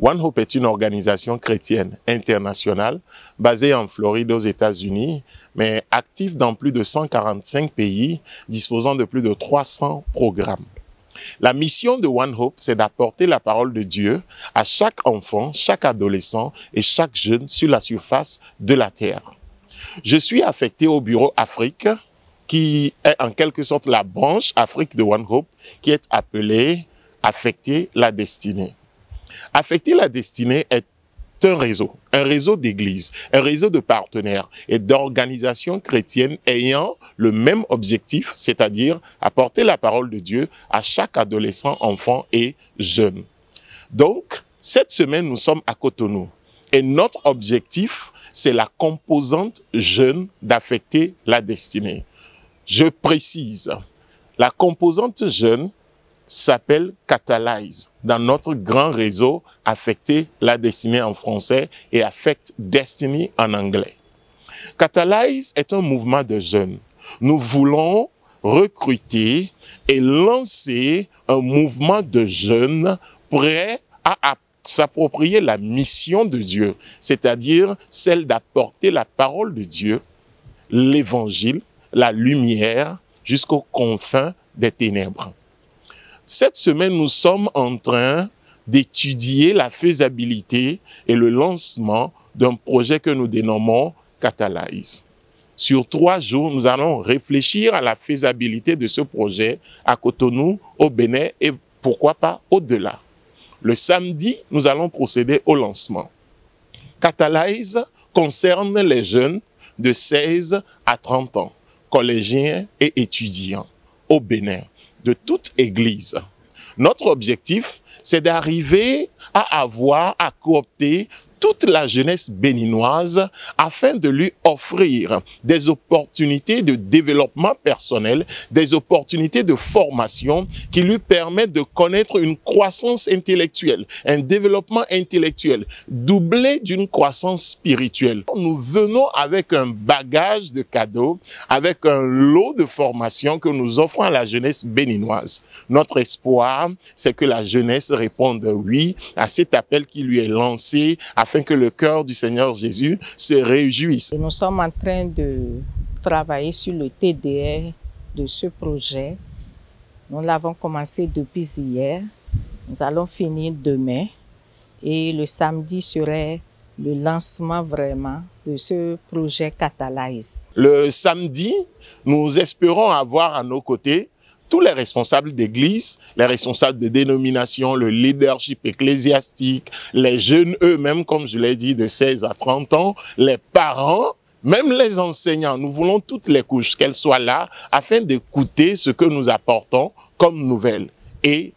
One Hope est une organisation chrétienne internationale basée en Floride aux États-Unis, mais active dans plus de 145 pays, disposant de plus de 300 programmes. La mission de One Hope, c'est d'apporter la parole de Dieu à chaque enfant, chaque adolescent et chaque jeune sur la surface de la terre. Je suis affecté au bureau Afrique, qui est en quelque sorte la branche Afrique de One Hope, qui est appelée Affecter la destinée. Affecter la destinée est un réseau d'églises, un réseau de partenaires et d'organisations chrétiennes ayant le même objectif, c'est-à-dire apporter la parole de Dieu à chaque adolescent, enfant et jeune. Donc, cette semaine, nous sommes à Cotonou et notre objectif, c'est la composante jeune d'Affecter la destinée. Je précise, la composante jeune s'appelle Catalyse dans notre grand réseau Affecter la destinée en français et Affect Destiny en anglais. Catalyse est un mouvement de jeunes. Nous voulons recruter et lancer un mouvement de jeunes prêts à s'approprier la mission de Dieu, c'est-à-dire celle d'apporter la parole de Dieu, l'évangile, la lumière jusqu'aux confins des ténèbres. Cette semaine, nous sommes en train d'étudier la faisabilité et le lancement d'un projet que nous dénommons Catalyse. Sur 3 jours, nous allons réfléchir à la faisabilité de ce projet à Cotonou, au Bénin et pourquoi pas au-delà. Le samedi, nous allons procéder au lancement. Catalyse concerne les jeunes de 16 à 30 ans, collégiens et étudiants au Bénin, de toute église. Notre objectif, c'est d'arriver à coopter toute la jeunesse béninoise afin de lui offrir des opportunités de développement personnel, des opportunités de formation qui lui permettent de connaître une croissance intellectuelle, un développement intellectuel, doublé d'une croissance spirituelle. Nous venons avec un bagage de cadeaux, avec un lot de formation que nous offrons à la jeunesse béninoise. Notre espoir, c'est que la jeunesse réponde oui à cet appel qui lui est lancé afin que le cœur du Seigneur Jésus se réjouisse. Nous sommes en train de travailler sur le TDR de ce projet. Nous l'avons commencé depuis hier. Nous allons finir demain. Et le samedi serait le lancement vraiment de ce projet Catalyse. Le samedi, nous espérons avoir à nos côtés tous les responsables d'église, les responsables de dénomination, le leadership ecclésiastique, les jeunes eux-mêmes, comme je l'ai dit, de 16 à 30 ans, les parents, même les enseignants. Nous voulons toutes les couches, qu'elles soient là, afin d'écouter ce que nous apportons comme nouvelles et